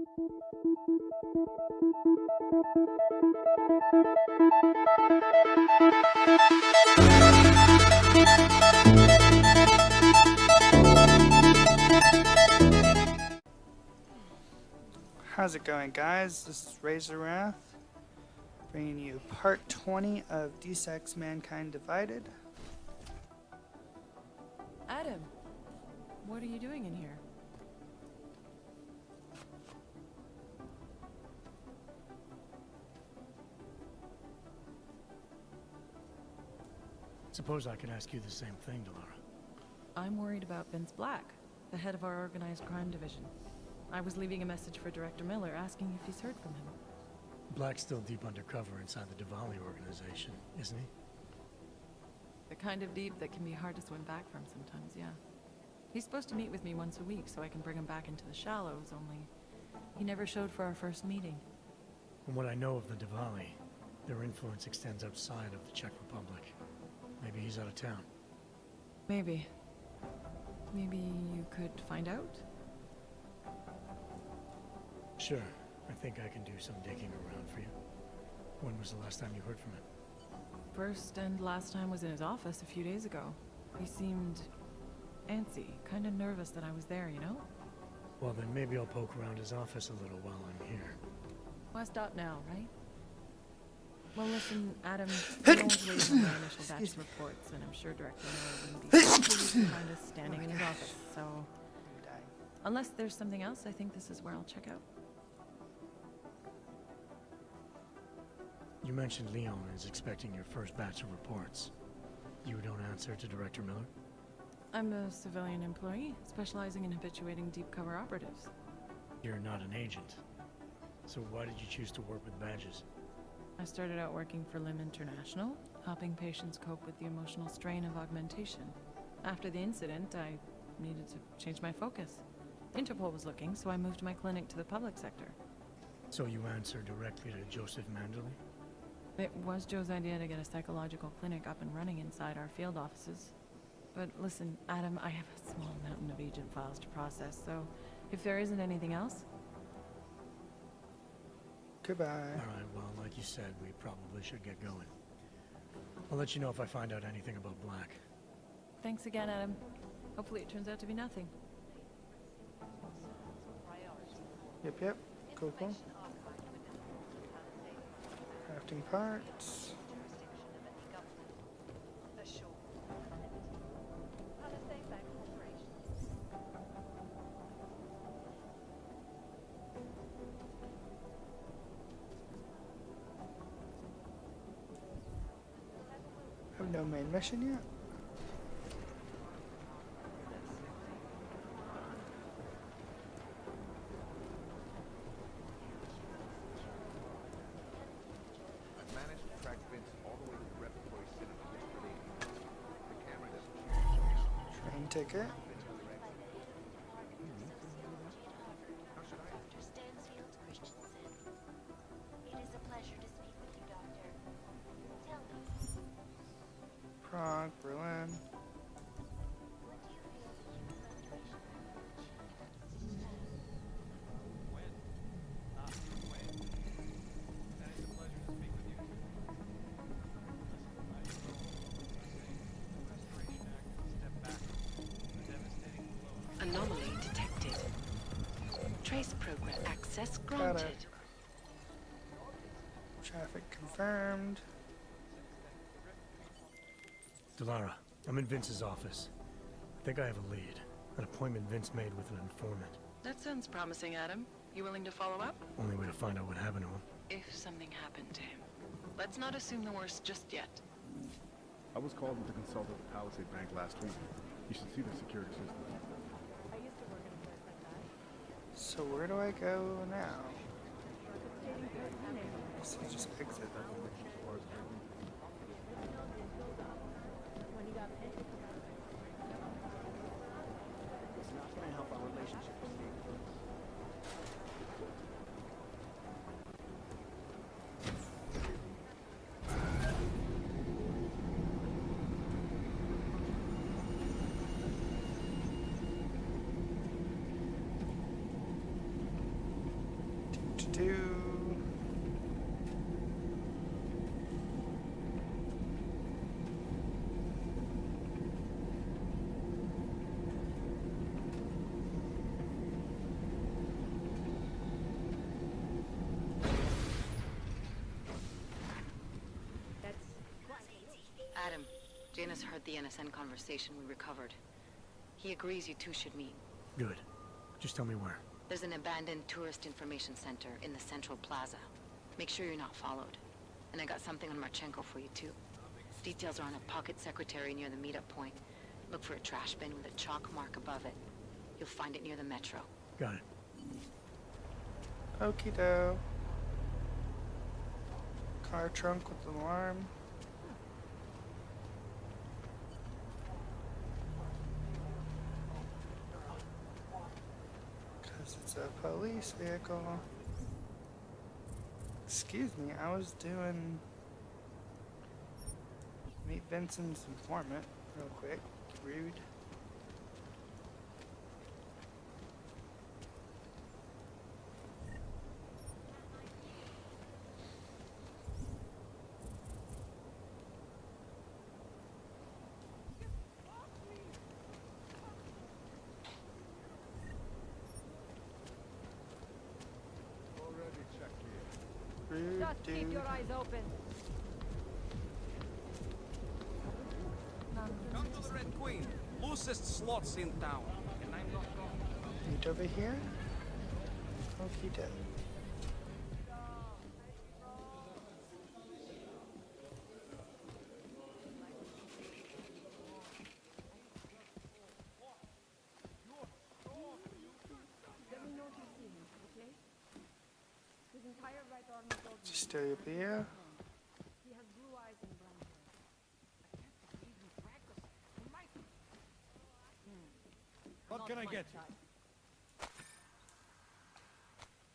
How's it going, guys? This is Razor Wrath, bringing you part 20 of Deus Ex Mankind Divided. Adam, what are you doing in here? Suppose I could ask you the same thing, Delara. I'm worried about Vince Black, the head of our organized crime division. I was leaving a message for Director Miller asking if he's heard from him. Black's still deep undercover inside the Diwali organization, isn't he? The kind of deep that can be hard to swim back from sometimes, yeah. He's supposed to meet with me once a week so I can bring him back into the shallows, only he never showed for our first meeting. From what I know of the Diwali, their influence extends outside of the Czech Republic. Maybe he's out of town. Maybe. Maybe you could find out? Sure. I think I can do some digging around for you. When was the last time you heard from him? First and last time was in his office a few days ago. He seemed antsy, kind of nervous that I was there, you know? Well, then maybe I'll poke around his office a little while I'm here. Why stop now, right? Well, listen, Adam, no one's waiting on my initial batch of reports, and I'm sure Director Miller wouldn't be pleased to find us standing in his office, so... Unless there's something else, I think this is where I'll check out. You mentioned Leon is expecting your first batch of reports. You don't answer to Director Miller? I'm a civilian employee, specializing in habituating deep cover operatives. You're not an agent. So why did you choose to work with badges? I started out working for LIM International, helping patients cope with the emotional strain of augmentation. After the incident, I needed to change my focus. Interpol was looking, so I moved my clinic to the public sector. So you answer directly to Joseph Manderley? It was Joe's idea to get a psychological clinic up and running inside our field offices. But listen, Adam, I have a small mountain of agent files to process, so if there isn't anything else... Goodbye. Alright, well, like you said, we probably should get going. I'll let you know if I find out anything about Black. Thanks again, Adam. Hopefully it turns out to be nothing. Yep. Cool. Crafting parts. Have no main mission yet. Ticket. Prague, Berlin. Anomaly detected. Trace program access granted. Traffic confirmed. Delara, I'm in Vince's office. I think I have a lead. An appointment Vince made with an informant. That sounds promising, Adam. You willing to follow up? Only way to find out what happened to him. If something happened to him. Let's not assume the worst just yet. I was called in to consult with the Palisade Bank last week. You should see the security system. So where do I go now? So just exit. It's not going to help our relationship. Janus heard the NSN conversation we recovered. He agrees you two should meet. Good. Just tell me where. There's an abandoned tourist information center in the central plaza. Make sure you're not followed. And I got something on Marchenko for you too. Details are on a pocket secretary near the meetup point. Look for a trash bin with a chalk mark above it. You'll find it near the metro. Got it. Okie doke. Car trunk with alarm. Because it's a police vehicle. Excuse me, I was doing... Meet Vincent's informant real quick. Rude. Rude Just keep dude. your eyes open. Come to the Red Queen. Loosest slots in town. And I'm not wrong. Meet over here. Okie doke. Let me know if you see him, okay? His entire right arm is all Just stay up here. He has blue eyes and brown hair. What can I get you?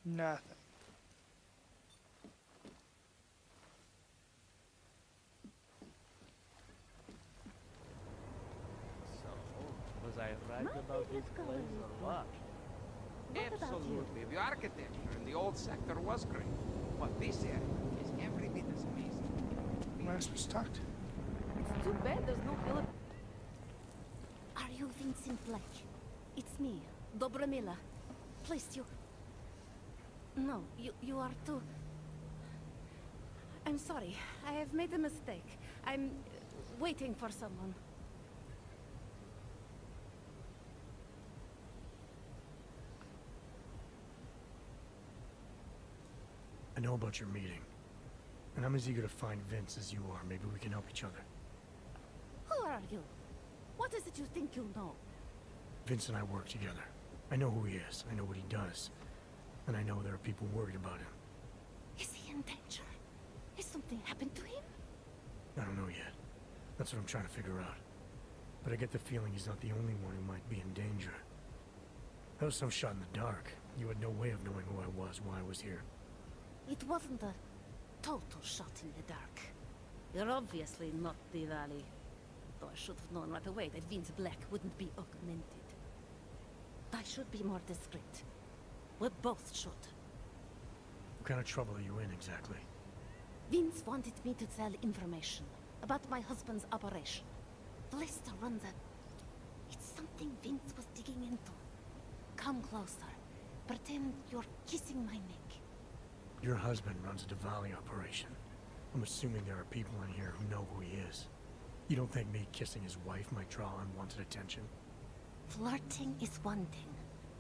Nothing. So, was I right about this place or what? Absolutely. The architecture in the old sector was great. But this area is every bit as amazing. Who am I supposed to talk to? It's too bad there's no Philip. Are you Vincent Black? It's me, Dobромila. Please, you... No, you are too... I'm sorry. I have made a mistake. I'm waiting for someone. I know about your meeting. And I'm as eager to find Vince as you are. Maybe we can help each other. Who are you? What is it you think you know? Vince and I work together. I know who he is. I know what he does. And I know there are people worried about him. Is he in danger? Has something happened to him? I don't know yet. That's what I'm trying to figure out. But I get the feeling he's not the only one who might be in danger. That was some shot in the dark. You had no way of knowing who I was, why I was here. It wasn't a total shot in the dark. You're obviously not the Valley. Though I should have known right away that Vince Black wouldn't be augmented. I should be more discreet. We both should. What kind of trouble are you in, exactly? Vince wanted me to tell information about my husband's operation. Vlista runs a... It's something Vince was digging into. Come closer. Pretend you're kissing my neck. Your husband runs a Diwali operation. I'm assuming there are people in here who know who he is. You don't think me kissing his wife might draw unwanted attention? Flirting is one thing.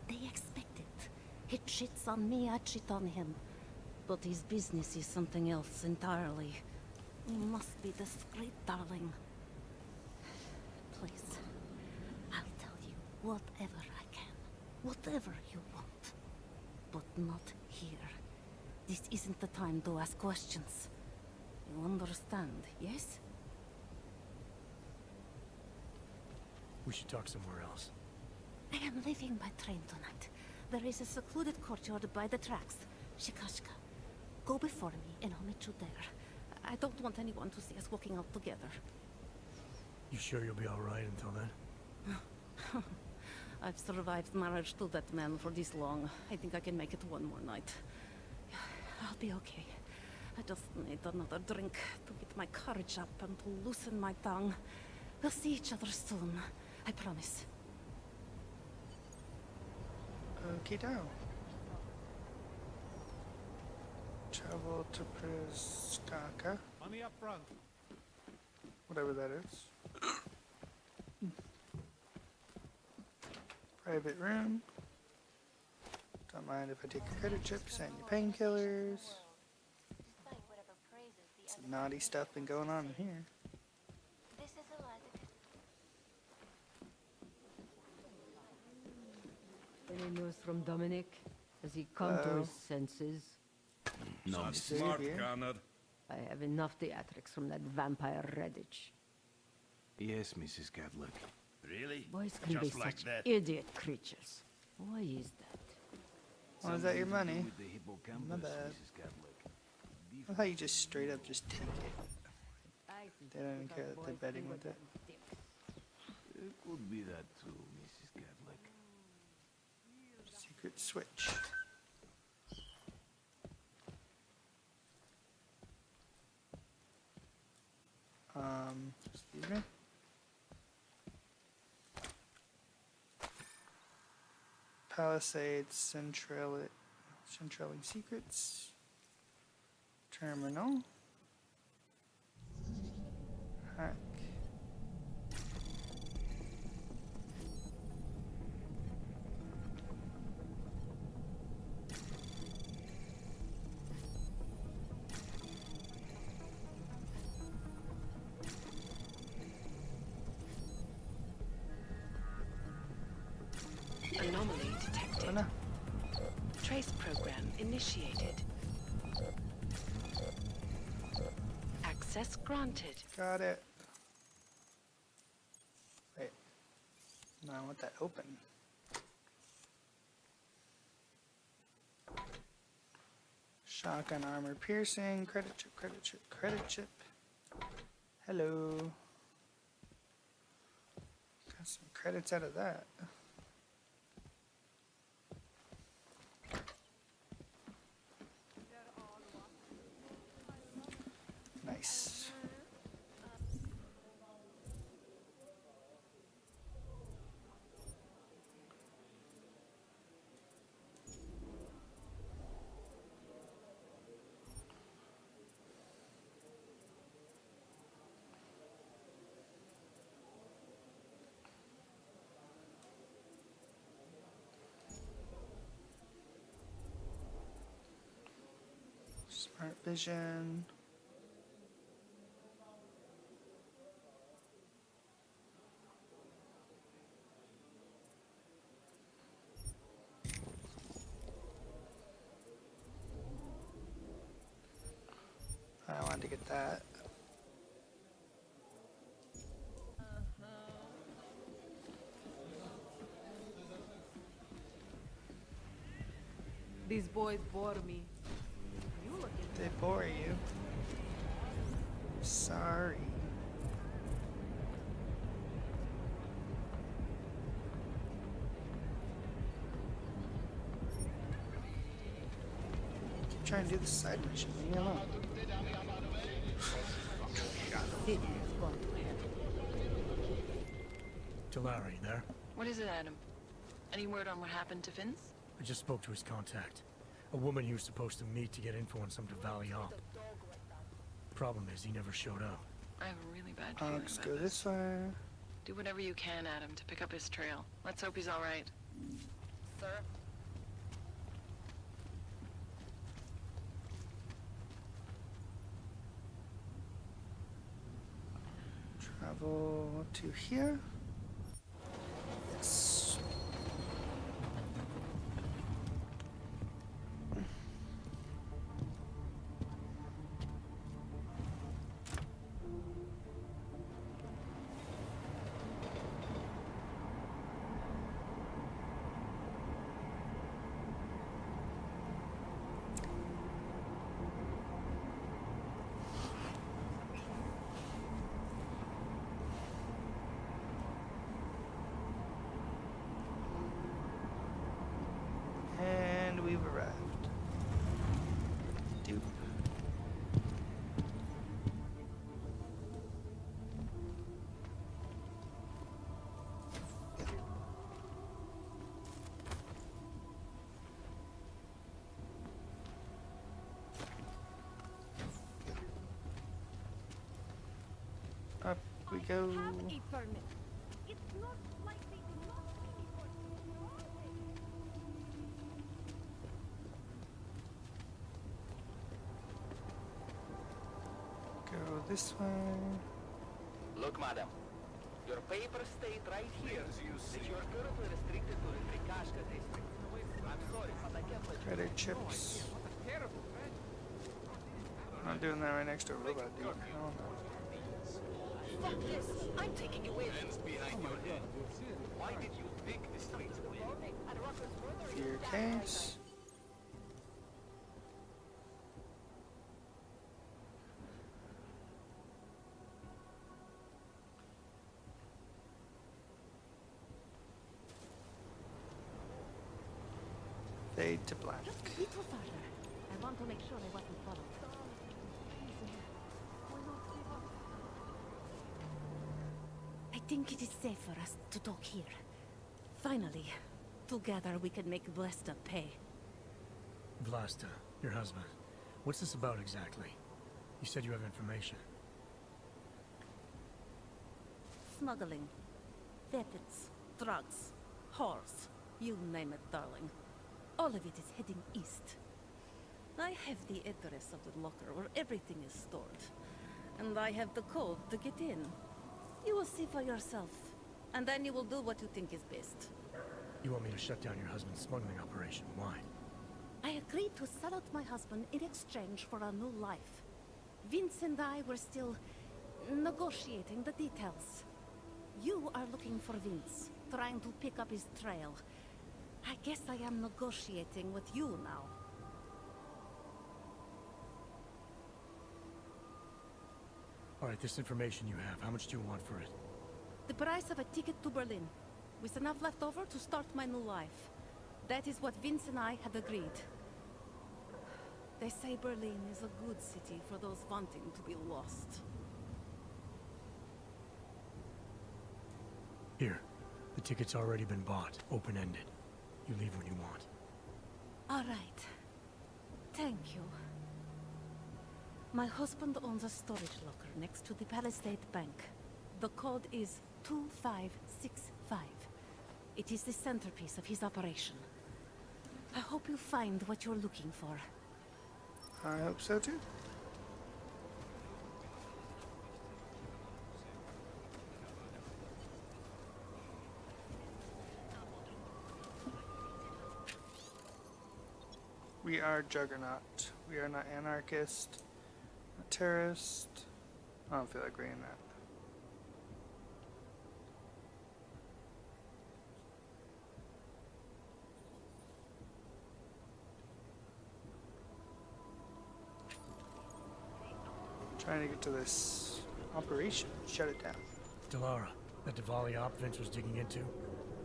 They expect it. He cheats on me, I cheat on him. But his business is something else entirely. You must be discreet, darling. Please, I'll tell you whatever I can. Whatever you want. But not here. This isn't the time to ask questions. You understand, yes? We should talk somewhere else. I am leaving by train tonight. There is a secluded courtyard by the tracks. Shikashka. Go before me and I'll meet you there. I don't want anyone to see us walking out together. You sure you'll be alright until then? I've survived marriage to that man for this long. I think I can make it one more night. I'll be okay. I just need another drink to get my courage up and to loosen my tongue. We'll see each other soon. I promise. Okie doke. Travel to Prskaka. Money up front. Whatever that is. Private room. Don't mind if I take your credit chips and your painkillers. Some naughty stuff been going on in here. Any news from Dominic? Has he come to his senses? No, Some Mrs. smart, Connor. I have enough theatrics from that vampire Redditch. Yes, Mrs. Cadlock. Really? Boys can be Just like such that? idiot creatures. Why is that? Oh, is that your money? With the hippocampus, My bad. Mrs. Cadlock. I thought you just straight up just take it. They don't even care that they're betting with it. It could be that too, Mrs. Cadlock. Secret switch. Excuse me. Palisades, centraling secrets. Terminal. Hack. Anomaly detected. Oh, no. Trace program initiated. Access granted. Got it. Wait. No, I want that open. Shotgun armor piercing. Credit chip, credit chip, credit chip. Hello. Got some credits out of that. Nice. Smart vision. I wanted to get that. These boys bore me. You look They bore you. Sorry. Keep trying to do the side mission. Leave me alone. City has gone to hell. Talara, you there? What is it, Adam? Any word on what happened to Vince? I just spoke to his contact. A woman he was supposed to meet to get info on some Valley op. Problem is, he never showed up. I have a really bad feeling Let's about go this way. Do whatever you can, Adam, to pick up his trail. Let's hope he's all right. Sir? Travel to here. Yes. We go. Have a permit. It's not like they do not pay me for Go this way. Look, madam. Your papers state right here that you are currently restricted to the Trikashka district. I'm sorry, but I can't let you. Credit chips. Terrible, man. I'm not doing that right next to a robot, dude. Hell no. Fuck this! I'm taking you with. Hands behind your head. Why did you pick the streets? Your case. Fade to black. Just a little further. I want to make sure I wasn't followed. I think it is safe for us to talk here. Finally, together we can make Blesta pay. Vlasta, your husband. What's this about exactly? You said you have information. Smuggling. Weapons. Drugs. Whores. You name it, darling. All of it is heading east. I have the address of the locker where everything is stored. And I have the code to get in. You will see for yourself. And then you will do what you think is best. You want me to shut down your husband's smuggling operation? Why? I agreed to sell out my husband in exchange for a new life. Vince and I were still negotiating the details. You are looking for Vince, trying to pick up his trail. I guess I am negotiating with you now. Alright, this information you have, how much do you want for it? The price of a ticket to Berlin, with enough left over to start my new life. That is what Vince and I had agreed. They say Berlin is a good city for those wanting to be lost. Here, the ticket's already been bought, open-ended. You leave when you want. All right. Thank you. My husband owns a storage locker next to the Palisade Bank. The code is 2565. It is the centerpiece of his operation. I hope you find what you're looking for. I hope so too. We are Juggernaut. We are not anarchist, not terrorist. I don't feel like reading that. Trying to get to this operation. Shut it down. Delara, that Diwali op Vince was digging into?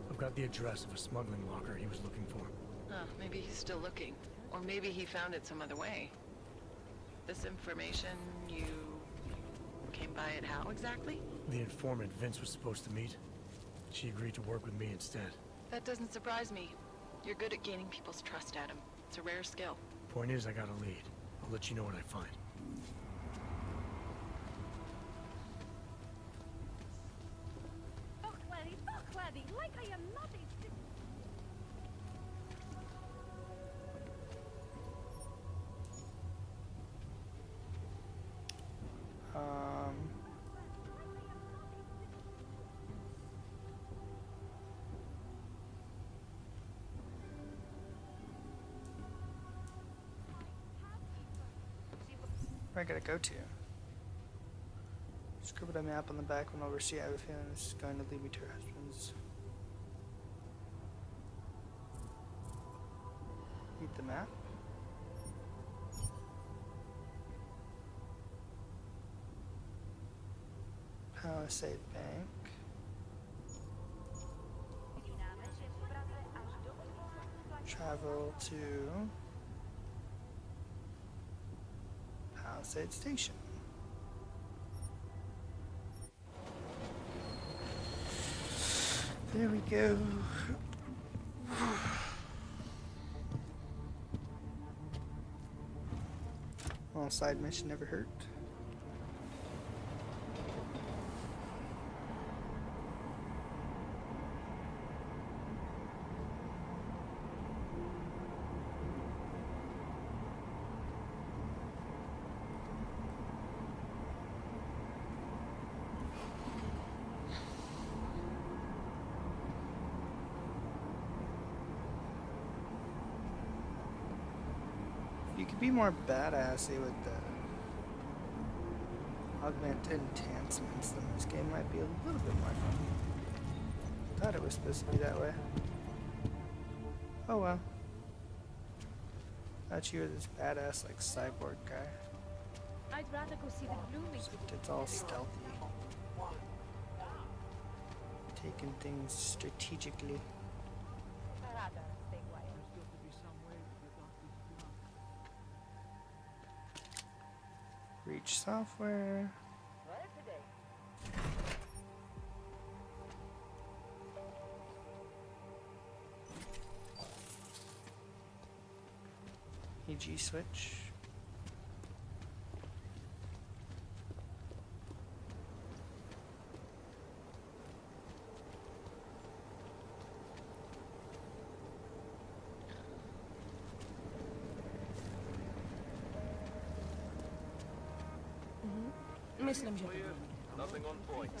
I've got the address of a smuggling locker he was looking for. Maybe he's still looking. Or maybe he found it some other way. This information, you came by it how exactly? The informant Vince was supposed to meet. She agreed to work with me instead. That doesn't surprise me. You're good at gaining people's trust, Adam. It's a rare skill. Point is, I got a lead. I'll let you know what I find. Talk, laddie, like I am not a Where I gotta go to? Scribbled a map on the back when oversee. I have a feeling this is going to lead me to her husband's. Read the map. Palisade Bank. Travel to Palisade Station. There we go. Well, side mission never hurt. You could be more badassy with the augmented enhancements, then this game might be a little bit more fun. Thought it was supposed to be that way. Oh well. Thought you were this badass like cyborg guy. I'd rather go see the blooming. It's all stealthy. Taking things strategically. Reach software. EG switch. Myslím, že Nothing on point.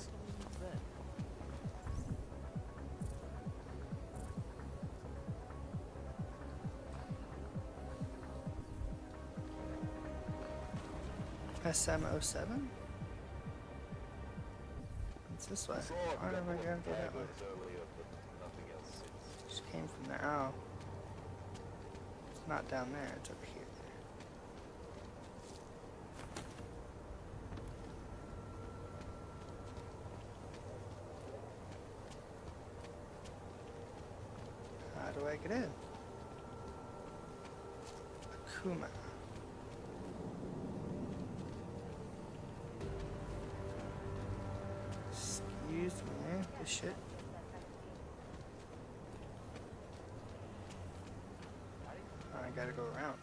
SM07? It's this way. Why am I going to go that way? Just came from there. Oh. It's not down there, it's over here. How do I get in? Akuma. Excuse me, this shit. I gotta go around.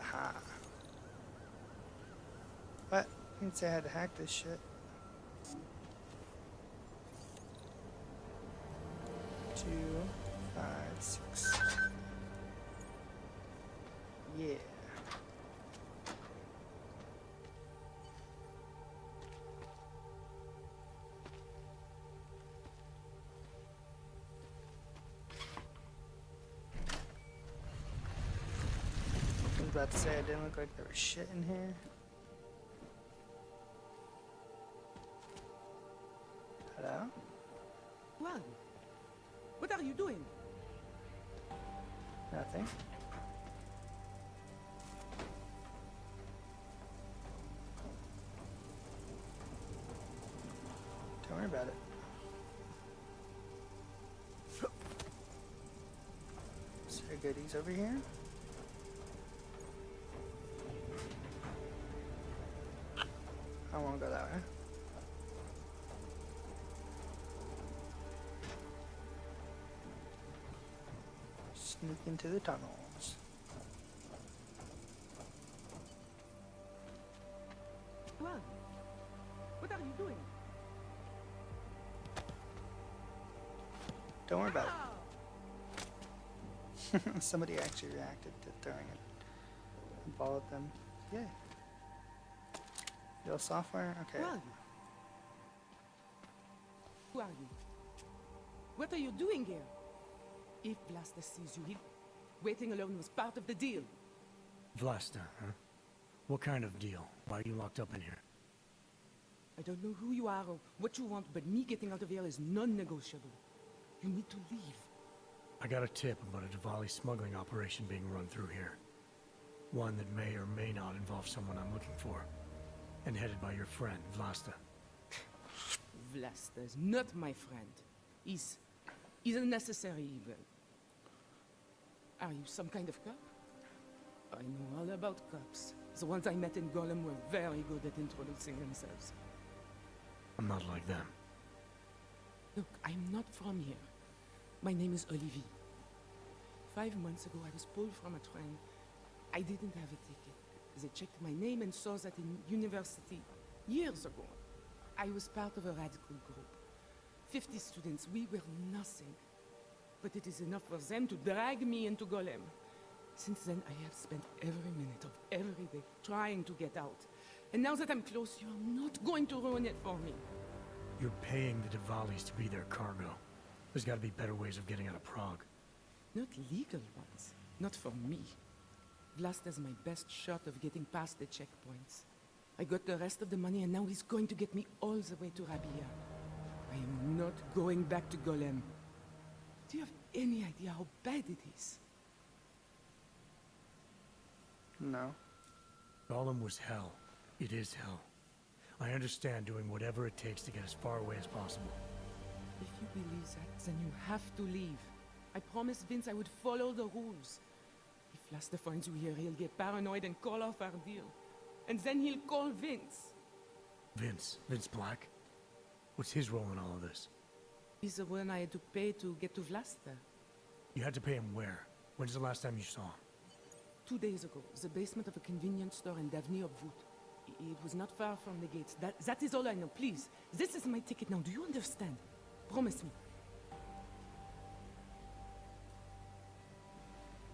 Aha. What? I didn't say I had to hack this shit. 2, 5, 6. Yeah. I was about to say it didn't look like there was shit in here. Hello? Well, what are you doing? Nothing. Don't worry about it. Is there goodies over here? I won't go that way. Sneak into the tunnels. Well, what are you doing? Don't worry about it. Somebody actually reacted to throwing a ball at them. Yay. Real software? Okay. Who are you? Who are you? What are you doing here? If Vlasta sees you, waiting alone was part of the deal. Vlasta, huh? What kind of deal? Why are you locked up in here? I don't know who you are or what you want, but me getting out of here is non-negotiable. You need to leave. I got a tip about a Diwali smuggling operation being run through here. One that may or may not involve someone I'm looking for. And headed by your friend, Vlasta. Vlasta is not my friend. He's a necessary evil. Are you some kind of cop? I know all about cops. The ones I met in Golem were very good at introducing themselves. I'm not like them. Look, I'm not from here. My name is Olivier. 5 months ago, I was pulled from a train. I didn't have a ticket. They checked my name and saw that in university years ago. I was part of a radical group. 50 students, we were nothing. But it is enough for them to drag me into Golem. Since then, I have spent every minute of every day trying to get out. And now that I'm close, you're not going to ruin it for me. You're paying the Diwalis to be their cargo. There's gotta be better ways of getting out of Prague. Not legal ones. Not for me. Vlasta's my best shot of getting past the checkpoints. I got the rest of the money and now he's going to get me all the way to Rabia. I am not going back to Golem. Do you have any idea how bad it is? No. Gollum was hell. It is hell. I understand doing whatever it takes to get as far away as possible. If you believe that, then you have to leave. I promised Vince I would follow the rules. If Vlasta finds you here, he'll get paranoid and call off our deal. And then he'll call Vince. Vince? Vince Black? What's his role in all of this? He's the one I had to pay to get to Vlasta. You had to pay him where? When's the last time you saw him? 2 days ago, the basement of a convenience store in Davni of Voot. It was not far from the gates. That is all I know. Please, this is my ticket now. Do you understand? Promise me.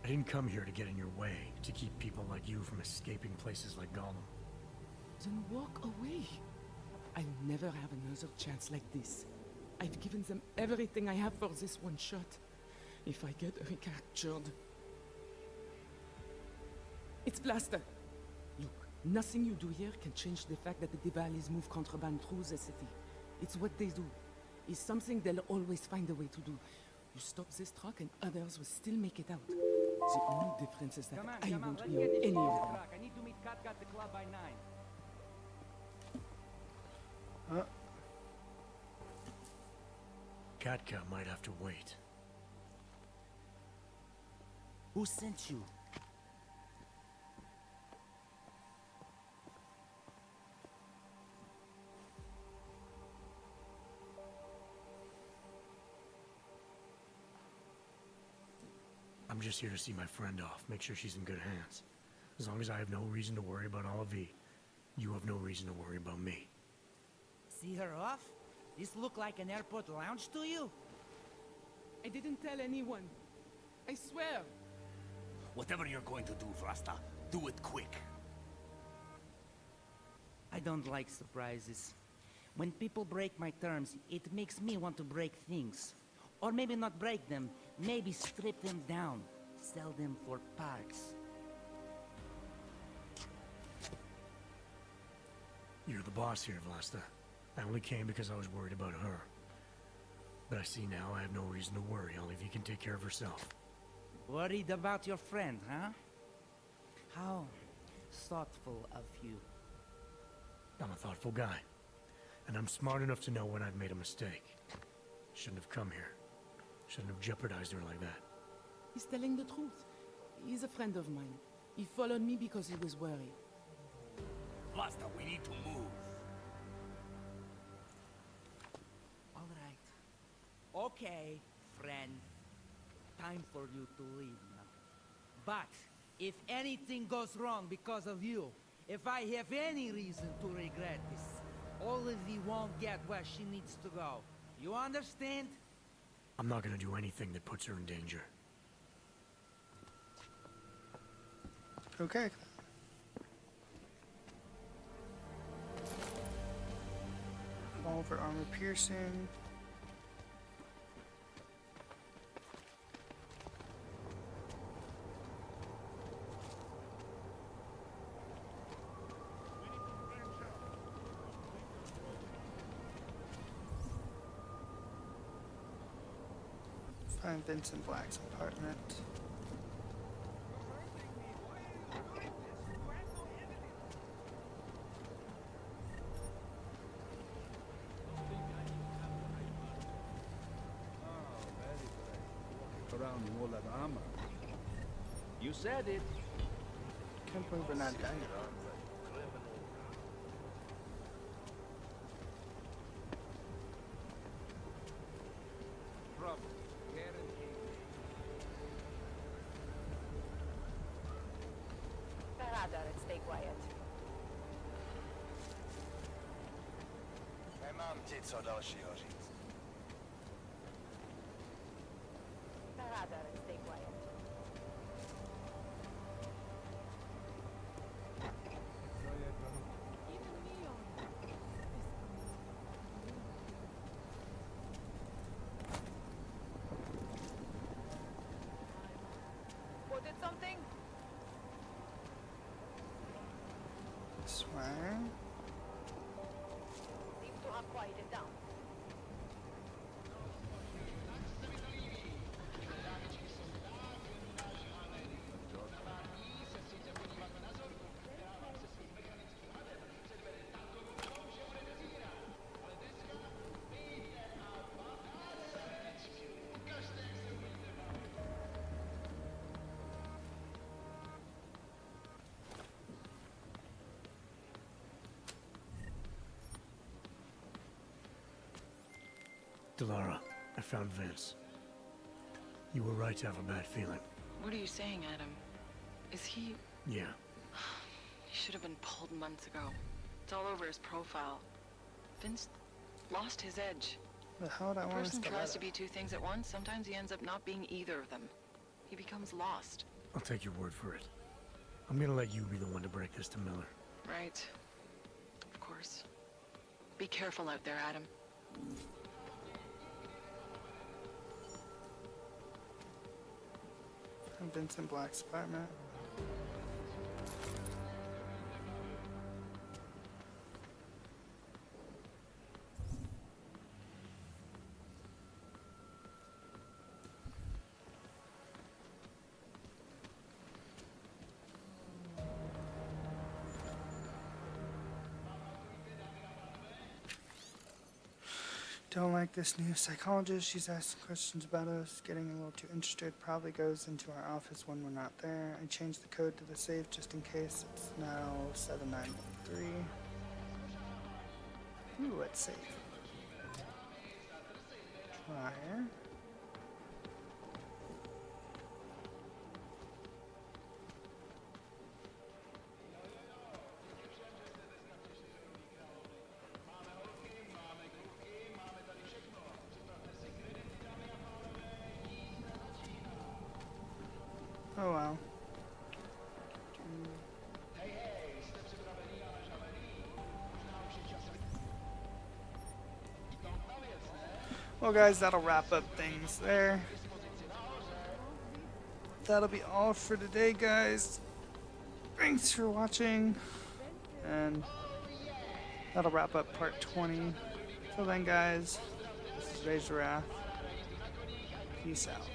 I didn't come here to get in your way, to keep people like you from escaping places like Gollum. Then walk away. I'll never have another chance like this. I've given them everything I have for this one shot. If I get recaptured... It's Vlasta. Look, nothing you do here can change the fact that the Diwalis move contraband through the city. It's what they do. It's something they'll always find a way to do. You stop this truck and others will still make it out. The only difference is that I won't be on any of them. I need to meet Katka at the club by 9. Katka might have to wait. Who sent you? I'm just here to see my friend off, make sure she's in good hands. As long as I have no reason to worry about Olive, you have no reason to worry about me. See her off? This look like an airport lounge to you? I didn't tell anyone. I swear. Whatever you're going to do, Vrasta, do it quick. I don't like surprises. When people break my terms, it makes me want to break things. Or maybe not break them, maybe strip them down. Sell them for parts. You're the boss here, Vlasta. I only came because I was worried about her. But I see now I have no reason to worry. Olive can take care of herself. Worried about your friend, huh? How thoughtful of you. I'm a thoughtful guy. And I'm smart enough to know when I've made a mistake. Shouldn't have come here. Shouldn't have jeopardized her like that. He's telling the truth. He's a friend of mine. He followed me because he was worried. Vlasta, we need to move. All right. Okay, friend. Time for you to leave now. But if anything goes wrong because of you, if I have any reason to regret this, Olivie won't get where she needs to go. You understand? I'm not gonna do anything that puts her in danger. Okay. Revolver armor piercing. Find Vincent Black's apartment. Around all that armor. You said it. Can't believe we're not done. Trouble. Guaranteed. Parada, and stay quiet. Mam cię co další říct. Parada, and stay quiet. Swear. Seems to have quieted down. Delara, I found Vince. You were right to have a bad feeling. What are you saying, Adam? Is he... Yeah. He should have been pulled months ago. It's all over his profile. Vince lost his edge. The hell would I A want us person to tries let to be two things at once, sometimes he ends up not being either of them. He becomes lost. I'll take your word for it. I'm gonna let you be the one to break this to Miller. Right. Of course. Be careful out there, Adam. Vincent Black's apartment. Don't like this new psychologist. She's asking questions about us, getting a little too interested. Probably goes into our office when we're not there. I changed the code to the safe just in case. It's now 7913. Ooh, let's save. Dryer. Oh wow. Well guys, that'll wrap up things there. That'll be all for today, guys. Thanks for watching. And that'll wrap up part 20. Till then guys, this is Razor Wrath. Peace out.